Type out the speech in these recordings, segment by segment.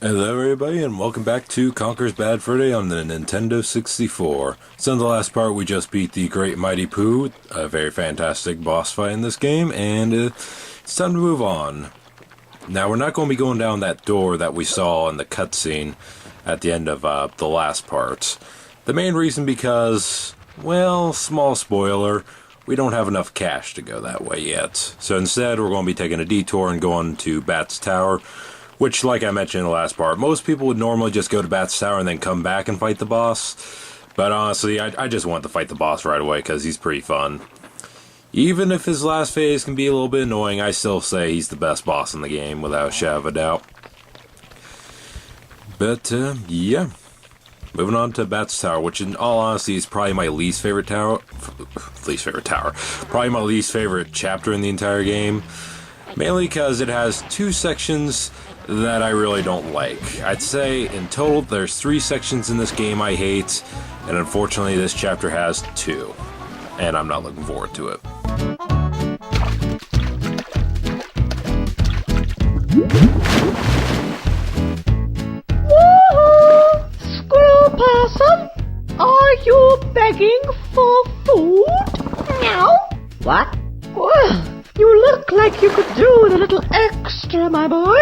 Hello everybody and welcome back to Conker's Bad Fur Day on the Nintendo 64. So in the last part we just beat the Great Mighty Poo, a very fantastic boss fight in this game, and it's time to move on. Now we're not going to be going down that door that we saw in the cutscene at the end of the last part. The main reason because, well, small spoiler, we don't have enough cash to go that way yet. So instead we're going to be taking a detour and going to Bat's Tower, which, like I mentioned in the last part, most people would normally just go to Bat's Tower and then come back and fight the boss. But honestly, I just want to fight the boss right away because he's pretty fun. Even if his last phase can be a little bit annoying, I still say he's the best boss in the game, without a shadow of a doubt. But, yeah. Moving on to Bat's Tower, which in all honesty is probably my least favorite tower. Probably my least favorite chapter in the entire game. Mainly because it has two sections that I really don't like. I'd say in total there's 3 sections in this game I hate, and unfortunately this chapter has 2. And I'm not looking forward to it. Woohoo! Squirrel person, are you begging for food? Meow. What? Well, you look like you could do with a little extra, my boy.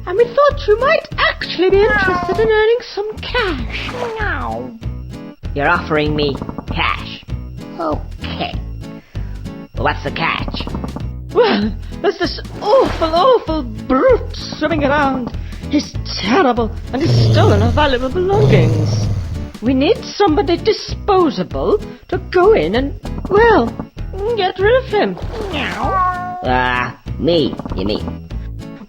And we thought you might actually be interested in earning some cash. Meow. You're offering me cash. Okay. But what's the catch? Well, there's this awful brute swimming around. He's terrible, and he's stolen our valuable belongings. We need somebody disposable to go in and, well, get rid of him. Meow. Me, you mean?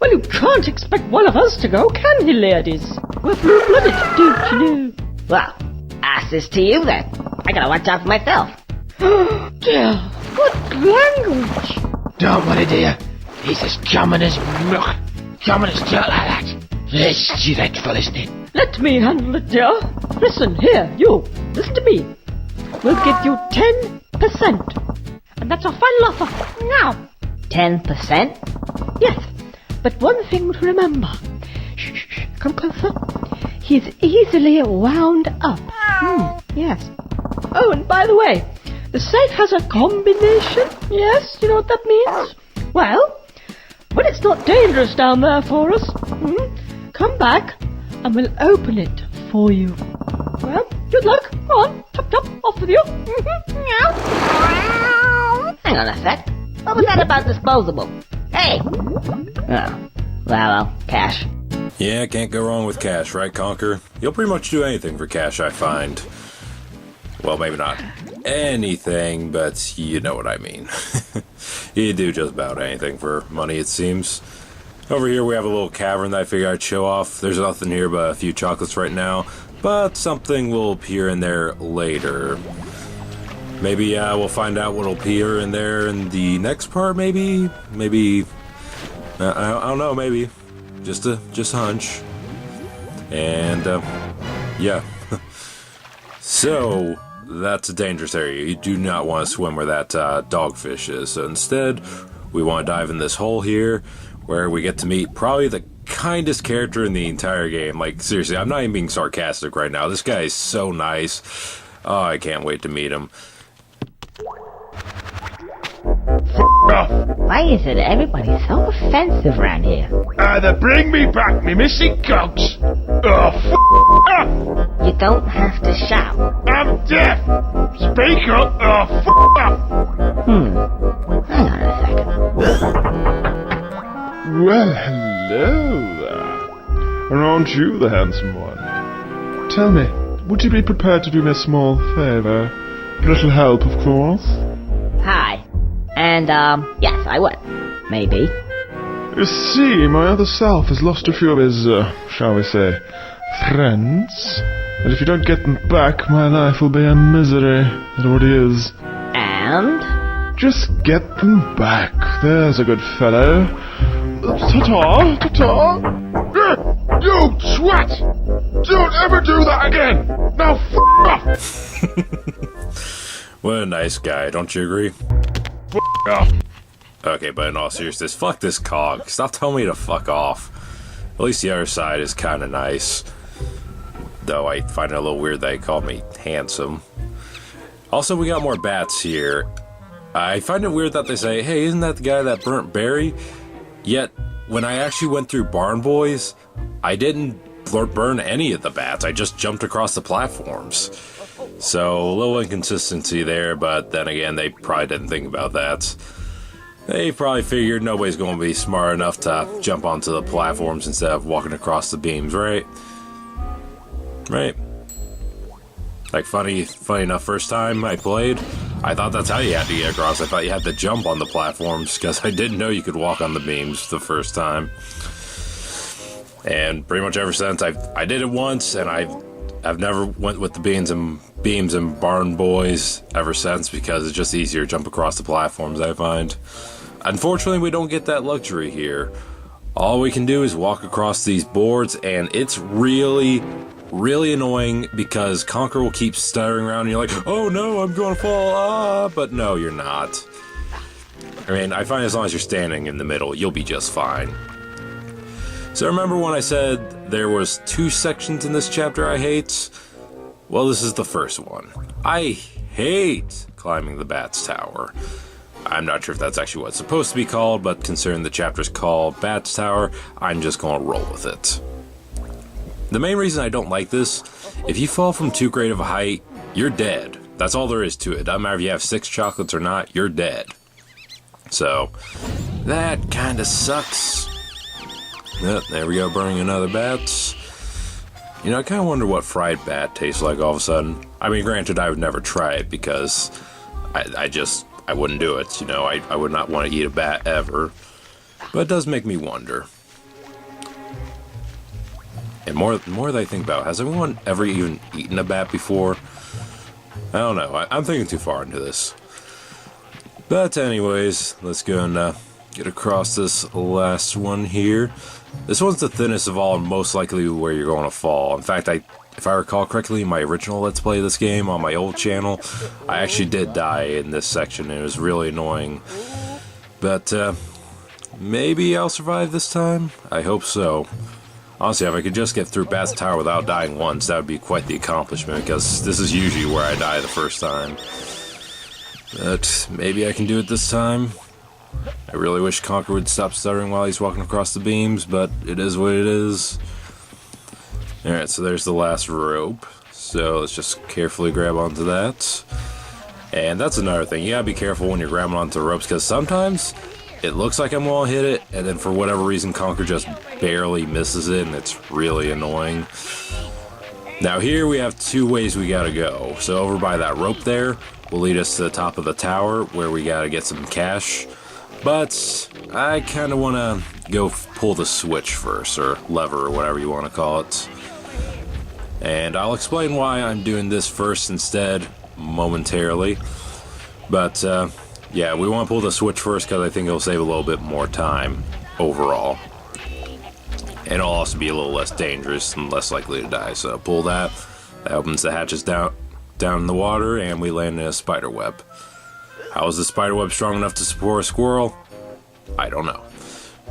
Well, you can't expect one of us to go, can he, ladies? We're blue-blooded, don't you know? Well, ask this to you then. I gotta watch out for myself. Oh, dear, what language? Don't worry, dear. He's as common as muck. Common as dirt like that. It's dreadful, isn't it? Let me handle it, dear. Listen, here, you. Listen to me. We'll give you 10%. And that's our final offer. Now. 10%? Yes. But one thing to remember. Shh, come closer. He's easily wound up. Yes. Oh, and by the way, the safe has a combination. Yes, you know what that means? Well, when it's not dangerous down there for us, come back and we'll open it for you. Well, good luck. Go on, chop, off with you. Meow. Hang on a sec. What was that about disposable? Hey! Oh, well, cash. Yeah, can't go wrong with cash, right, Conker? You'll pretty much do anything for cash, I find. Well, maybe not anything, but you know what I mean. You do just about anything for money, it seems. Over here we have a little cavern that I figured I'd show off. There's nothing here but a few chocolates right now, but something will appear in there later. Maybe we'll find out what'll appear in there in the next part, maybe? Maybe, I don't know, maybe. Just a hunch. And, yeah. So, that's a dangerous area. You do not want to swim where that dogfish is. So instead, we want to dive in this hole here, where we get to meet probably the kindest character in the entire game. Like, seriously, I'm not even being sarcastic right now. This guy is so nice. Oh, I can't wait to meet him. Why is it everybody so offensive around here? Either bring me back me missing cogs, or You don't have to shout. I'm deaf. Speak up, or off. Hang on a second. Well, hello there. And aren't you the handsome one? Tell me, would you be prepared to do me a small favor? A little help, of course. Hi. And, yes, I would. Maybe. You see, my other self has lost a few of his, shall we say, friends. And if you don't get them back, my life will be a misery. It already is. And? Just get them back. There's a good fellow. Ta-ta, ta-ta. You twat! Don't ever do that again! Now off! What a nice guy, don't you agree? Off. Okay, but in all seriousness, fuck this cog. Stop telling me to fuck off. At least the other side is kind of nice. Though I find it a little weird that they call me handsome. Also, we got more bats here. I find it weird that they say, hey, isn't that the guy that burnt Barry? Yet, when I actually went through Barn Boys, I didn't burn any of the bats. I just jumped across the platforms. So, a little inconsistency there, but then again, they probably didn't think about that. They probably figured nobody's going to be smart enough to jump onto the platforms instead of walking across the beams, right? Right. Like, funny enough, first time I played, I thought that's how you had to get across. I thought you had to jump on the platforms, because I didn't know you could walk on the beams the first time. And pretty much ever since, I did it once, and I've never went with the beams and Barn Boys ever since, because it's just easier to jump across the platforms, I find. Unfortunately, we don't get that luxury here. All we can do is walk across these boards, and it's really annoying because Conker will keep stuttering around and you're like, oh no, I'm gonna fall, but no, you're not. I mean, I find as long as you're standing in the middle, you'll be just fine. So remember when I said there was 2 sections in this chapter I hate? Well, this is the first one. I hate climbing the Bats Tower. I'm not sure if that's actually what it's supposed to be called, but considering the chapter's called Bats Tower, I'm just gonna roll with it. The main reason I don't like this, if you fall from too great of a height, you're dead. That's all there is to it. Doesn't matter if you have 6 chocolates or not, you're dead. So, that kinda sucks. Yep, there we go, burning another bat. You know, I kinda wonder what fried bat tastes like all of a sudden. I mean, granted, I would never try it because I wouldn't do it, you know, I would not want to eat a bat ever. But it does make me wonder. And more that I think about it, has anyone ever even eaten a bat before? I don't know. I'm thinking too far into this. But anyways, let's go and get across this last one here. This one's the thinnest of all and most likely where you're going to fall. In fact, if I recall correctly, in my original Let's Play of this game on my old channel, I actually did die in this section, and it was really annoying. But maybe I'll survive this time? I hope so. Honestly, if I could just get through Bats Tower without dying once, that would be quite the accomplishment, because this is usually where I die the first time. But maybe I can do it this time. I really wish Conker would stop stuttering while he's walking across the beams, but it is what it is. Alright, so there's the last rope. So let's just carefully grab onto that. And that's another thing, you gotta be careful when you're grabbing onto ropes, because sometimes it looks like I'm gonna hit it, and then for whatever reason Conker just barely misses it, and it's really annoying. Now here we have 2 ways we gotta go. So over by that rope there will lead us to the top of the tower, where we gotta get some cash. But I kinda wanna go pull the switch first, or lever, or whatever you wanna call it. And I'll explain why I'm doing this first instead, momentarily. But yeah, we want to pull the switch first because I think it'll save a little bit more time overall. And it'll also be a little less dangerous and less likely to die. So pull that. That opens the hatches down in the water, and we land in a spider web. How is the spider web strong enough to support a squirrel? I don't know.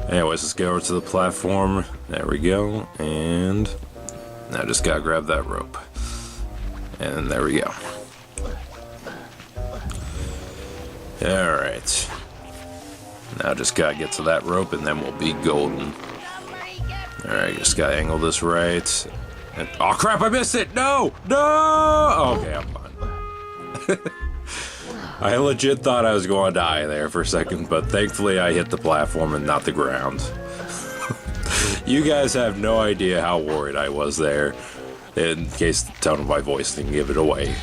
Anyways, let's go over to the platform. There we go. And now just gotta grab that rope. And there we go. Alright. Now just gotta get to that rope and then we'll be golden. Alright, just gotta angle this right. And, oh crap, I missed it! No! No! Okay, I'm fine. I legit thought I was going to die there for a second, but thankfully I hit the platform and not the ground. You guys have no idea how worried I was there, in case the tone of my voice didn't give it away.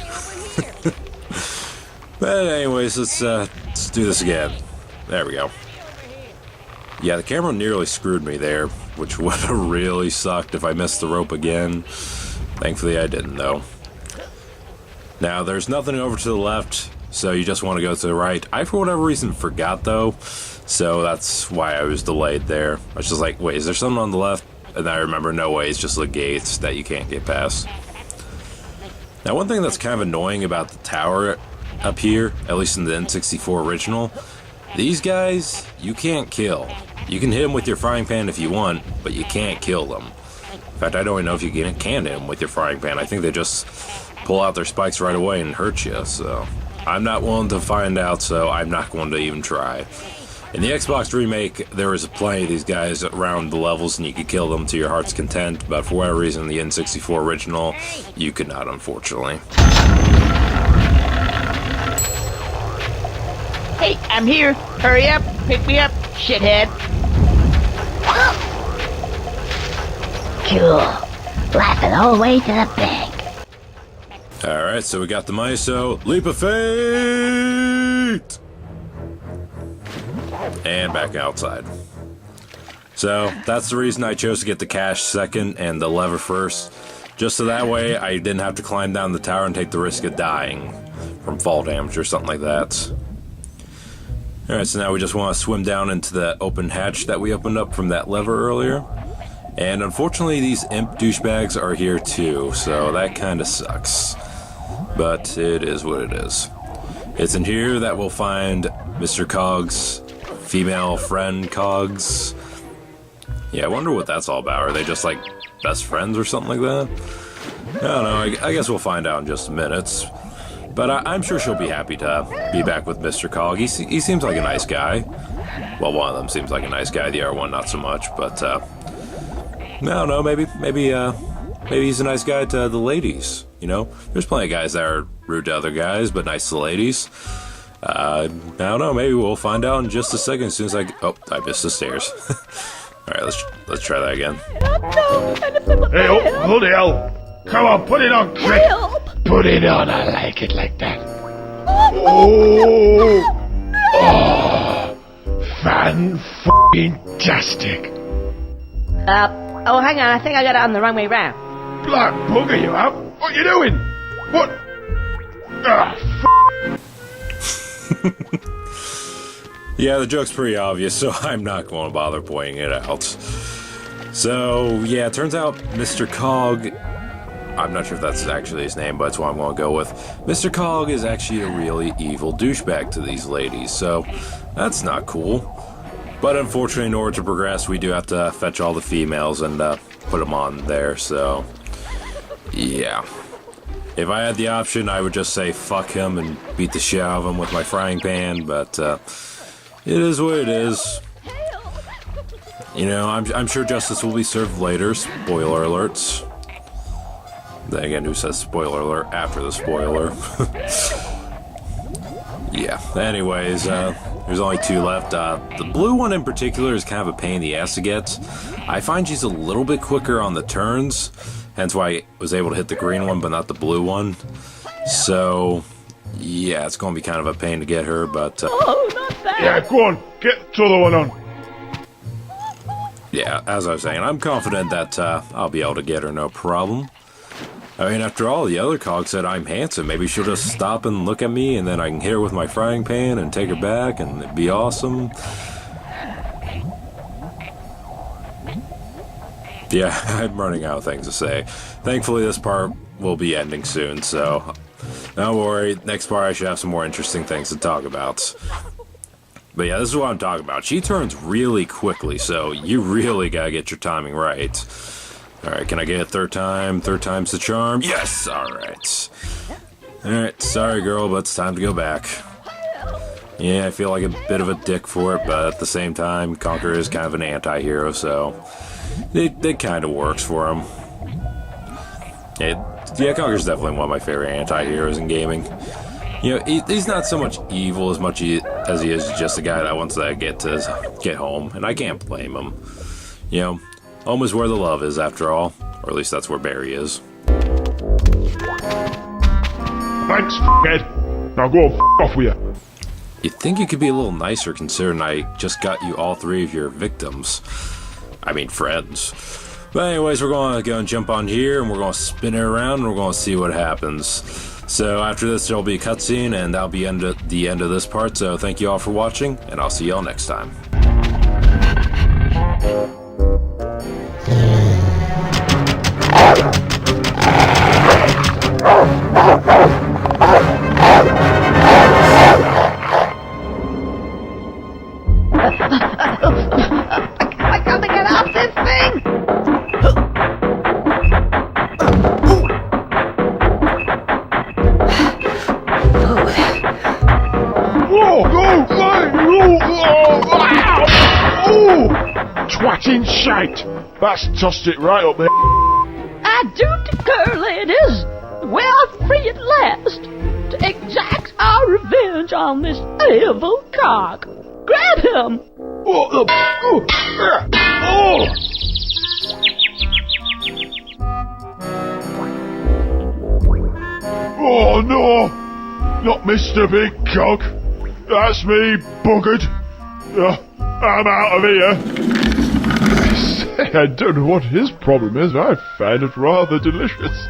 But anyways, let's do this again. There we go. Yeah, the camera nearly screwed me there, which would have really sucked if I missed the rope again. Thankfully I didn't, though. Now, there's nothing over to the left, so you just want to go to the right. I, for whatever reason, forgot, though, so that's why I was delayed there. I was just like, wait, is there something on the left? And I remember, no way, it's just the gates that you can't get past. Now, one thing that's kind of annoying about the tower up here, at least in the N64 original, these guys, you can't kill. You can hit them with your frying pan if you want, but you can't kill them. In fact, I don't even know if you can hit them with your frying pan. I think they just pull out their spikes right away and hurt you, so... I'm not willing to find out, so I'm not going to even try. In the Xbox remake, there was plenty of these guys around the levels, and you could kill them to your heart's content, but for whatever reason, the N64 original, you could not, unfortunately. Hey, I'm here. Hurry up. Pick me up, shithead. Cool. Laughing all the way to the bank. Alright, so we got the MISO. Leap of Fate! And back outside. So, that's the reason I chose to get the cash second and the lever first. Just so that way I didn't have to climb down the tower and take the risk of dying from fall damage or something like that. Alright, so now we just want to swim down into the open hatch that we opened up from that lever earlier. And unfortunately, these imp douchebags are here too, so that kind of sucks. But it is what it is. It's in here that we'll find Mr. Cog's female friend, Cogs. Yeah, I wonder what that's all about. Are they just like best friends or something like that? I don't know, I guess we'll find out in just a minute. But I'm sure she'll be happy to be back with Mr. Cog. He seems like a nice guy. Well, one of them seems like a nice guy, the other one not so much, but I don't know, maybe he's a nice guy to the ladies, you know? There's plenty of guys that are rude to other guys, but nice to ladies. I don't know, maybe we'll find out in just a second as soon as I missed the stairs. Alright, let's try that again. Hey, oh, bloody hell! Come on, put it on, quick! Put it on, I like it like that. Oh! Fan-f***ing-tastic. Oh, hang on, I think I got it on the wrong way round. Black bugger, you have? What you doing? What? Yeah, the joke's pretty obvious, so I'm not going to bother pointing it out. So, yeah, it turns out Mr. Cog, I'm not sure if that's actually his name, but it's what I'm going to go with. Mr. Cog is actually a really evil douchebag to these ladies, so that's not cool. But unfortunately, in order to progress, we do have to fetch all the females and put them on there, so yeah. If I had the option, I would just say fuck him and beat the shit out of him with my frying pan, but it is what it is. You know, I'm sure justice will be served later. Spoiler alerts. Then again, who says spoiler alert after the spoiler? Yeah, anyways, there's only two left. The blue one in particular is kind of a pain in the ass to get. I find she's a little bit quicker on the turns, hence why I was able to hit the green one but not the blue one. So, yeah, it's going to be kind of a pain to get her, but... Oh, not that! Yeah, go on, get the other one on. Yeah, as I was saying, I'm confident that I'll be able to get her no problem. I mean, after all, the other cog said I'm handsome. Maybe she'll just stop and look at me, and then I can hit her with my frying pan and take her back, and it'd be awesome. Yeah, I'm running out of things to say. Thankfully, this part will be ending soon, so don't worry. Next part, I should have some more interesting things to talk about. But yeah, this is what I'm talking about. She turns really quickly, so you really gotta get your timing right. Alright, can I get it third time? Third time's the charm? Yes! Alright. Alright, sorry girl, but it's time to go back. Yeah, I feel like a bit of a dick for it, but at the same time, Conker is kind of an anti-hero, so it kind of works for him. Yeah, Conker's definitely one of my favorite anti-heroes in gaming. You know, he's not so much evil as much as he is just a guy that wants to get home, and I can't blame him. You know, home is where the love is, after all. Or at least that's where Barry is. Thanks, f***head. Now go f*** off with you. You'd think you could be a little nicer considering I just got you all three of your victims. I mean, friends. But anyways, we're going to go and jump on here, and we're going to spin it around, and we're going to see what happens. So after this, there'll be a cutscene, and that'll be the end of this part. So thank you all for watching, and I'll see y'all next time. Shite! That's tossed it right up there. I do declare, ladies, we are free at last to exact our revenge on this evil cock. Grab him! What the... Oh! Oh no! Not Mr. Big Cock. That's me, buggered. I'm out of here. I don't know what his problem is. I find it rather delicious.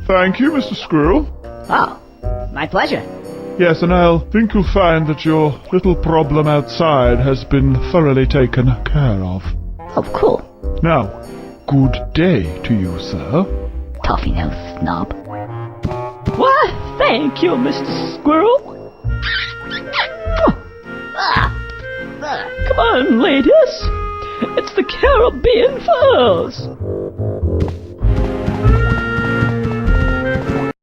Thank you, Mr. Squirrel. Oh, my pleasure. Yes, and I think you'll find that your little problem outside has been thoroughly taken care of. Oh, cool. Now, good day to you, sir. Toffee-nosed snob. Why, thank you, Mr. Squirrel. Come on, ladies. It's the Caribbean Furs.